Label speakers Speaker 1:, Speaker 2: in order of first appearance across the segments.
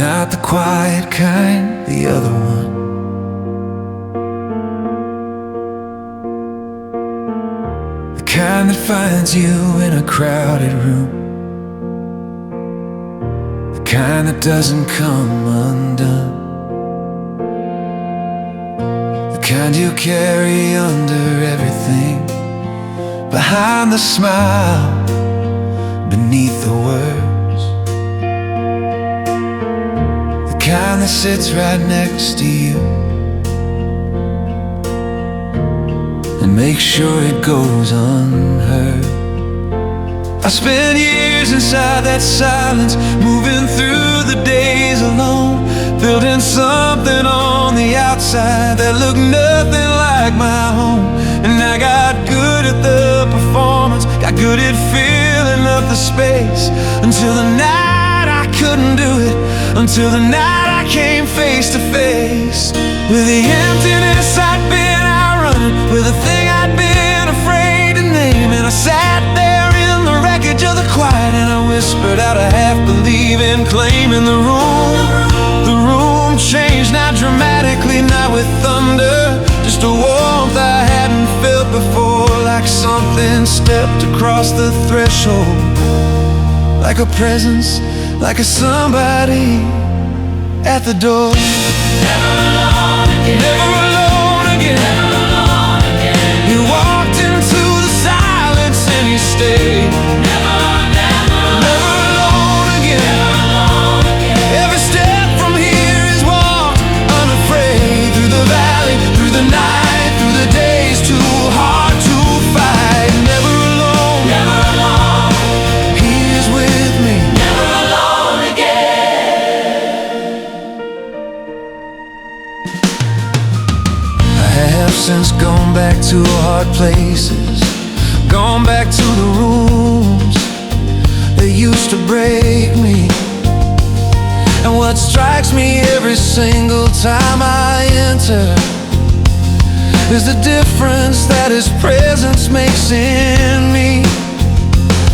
Speaker 1: not the quiet kind, the other one. The kind that finds you in a crowded room, the kind that doesn't come undone, the kind you carry under everything, behind the smile, beneath the words, the kind that sits right next to you and make sure it goes unheard. I spent years inside that silence, moving through the days alone, building something on the outside that looked nothing like my home. And I got good at the performance, got good at filling up the space, until the night I couldn't do it, until the night I came face to face with the emptiness I'd been outrunning, with the thing I'd been afraid to name. And I sat there in the wreckage of the quiet, and I whispered out a half-believing claim. In the room changed, not dramatically, not with thunder, just a warmth I hadn't felt before, like something stepped across the threshold, like a presence, like a somebody at the door.
Speaker 2: Never alone again.
Speaker 1: Never alone again.
Speaker 2: Never alone again.
Speaker 1: He walked into the silence and he stayed.
Speaker 2: Never
Speaker 1: alone again.
Speaker 2: Never alone again.
Speaker 1: Every step from here is walked unafraid, through the valley, through the night, through the days too hard to fight. Never alone.
Speaker 2: Never alone.
Speaker 1: He is with me.
Speaker 2: Never alone again.
Speaker 1: I have since gone back to hard places, gone back to the rooms that used to break me. And what strikes me every single time I enter is the difference that his presence makes in me.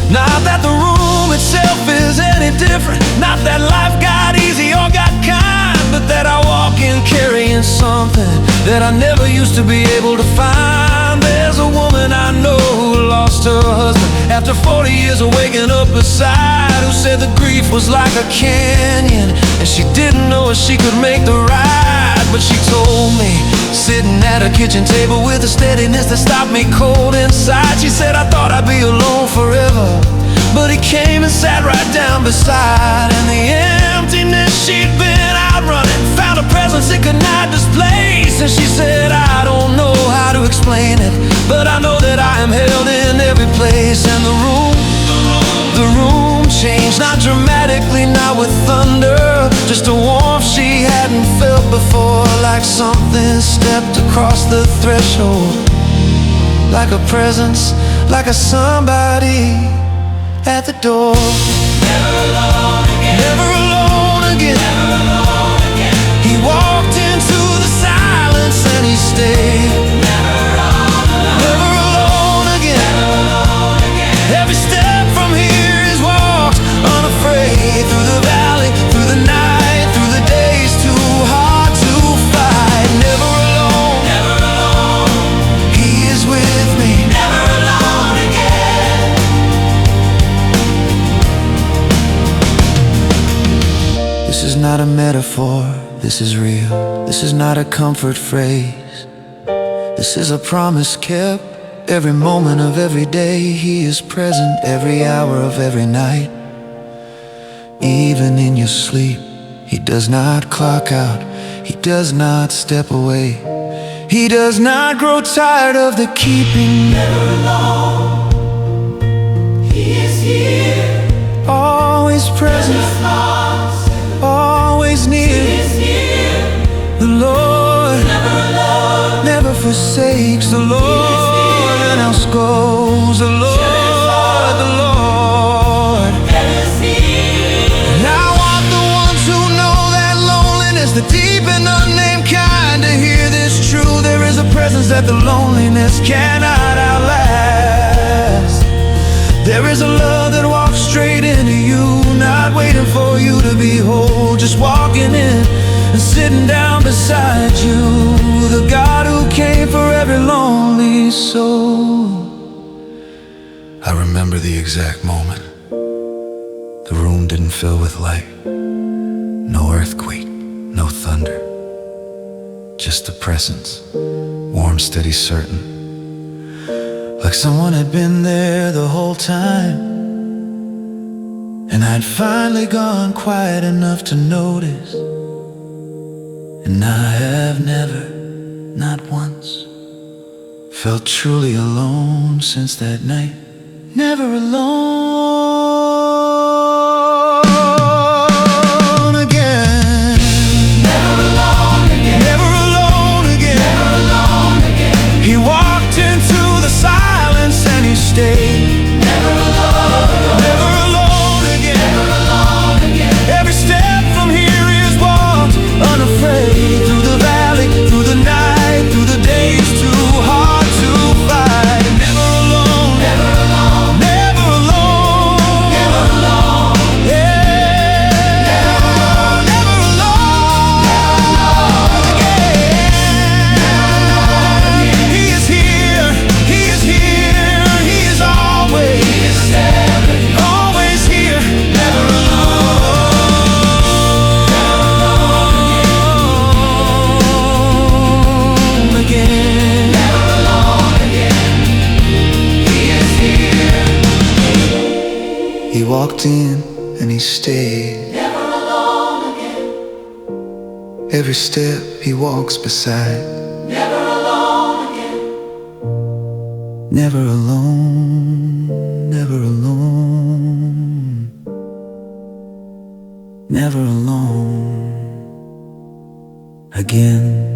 Speaker 1: Not that the room itself is any different, not that life got easy or got kind, but that I walk in carrying something that I never used to be able to find. There's a woman I know who lost her husband after 40 years of waking up beside, who said the grief was like a canyon, and she didn't know if she could make the ride. But she told me, sitting at a kitchen table with a steadiness that stopped me cold inside, she said, I thought I'd be alone forever, but he came and sat right down beside. And the emptiness she'd been outrunning found a presence it could not displace. And she said, I don't know how to explain it, but I know that I am held in every place. And the room changed, not dramatically, not with thunder, just a warmth she hadn't felt before, like something stepped across the threshold, like a presence, like a somebody at the door.
Speaker 2: Never alone again.
Speaker 1: Never alone again.
Speaker 2: Never alone again.
Speaker 1: He walked into the silence and he stayed.
Speaker 2: Never alone.
Speaker 1: Never alone again.
Speaker 2: Never alone again.
Speaker 1: Every step from here is walked unafraid, through the valley, through the night, through the days too hard to fight. Never alone.
Speaker 2: Never alone.
Speaker 1: He is with me.
Speaker 2: Never alone again.
Speaker 1: This is not a metaphor, this is real. This is not a comfort phrase, this is a promise kept. Every moment of every day he is present, every hour of every night. Even in your sleep, he does not clock out, he does not step away, he does not grow tired of the keeping.
Speaker 2: Never alone. He is here.
Speaker 1: Always present,
Speaker 2: Just lost.
Speaker 1: always
Speaker 2: He
Speaker 1: near.
Speaker 2: is here.
Speaker 1: The Lord
Speaker 2: Never alone.
Speaker 1: never forsakes, the Lord else goes, the Lord, the Lord.
Speaker 2: Never see.
Speaker 1: And I want the ones who know that loneliness, the deep and unnamed kind, to hear this truth. There is a presence that the loneliness cannot outlast. There is a love that walks straight into you, not waiting for you to be whole. just walking in and sitting down beside you, the God who came for every lonely soul. I remember the exact moment. The room didn't fill with light. No earthquake, no thunder. Just the presence, warm, steady, certain. Like someone had been there the whole time. And I'd finally gone quiet enough to notice. And I have never, not once, felt truly alone since that night. Never alone again.
Speaker 2: Never alone again.
Speaker 1: Never alone again.
Speaker 2: Never alone again.
Speaker 1: He walked into the silence and he stayed.
Speaker 2: Never alone.
Speaker 1: Never alone again.
Speaker 2: Never alone again.
Speaker 1: Every step from here is walked unafraid, through the valley, through the night, through the days too hard to fight. Never alone.
Speaker 2: Never alone.
Speaker 1: Never alone.
Speaker 2: Never alone.
Speaker 1: Yeah. Never alone again. He is here. He is here. He is always, always here. Never alone again.
Speaker 2: Never alone again. He is here.
Speaker 1: He walked in and he stayed.
Speaker 2: Never alone again.
Speaker 1: Every step he walks beside.
Speaker 2: Never alone again.
Speaker 1: Never alone, never alone, never alone again.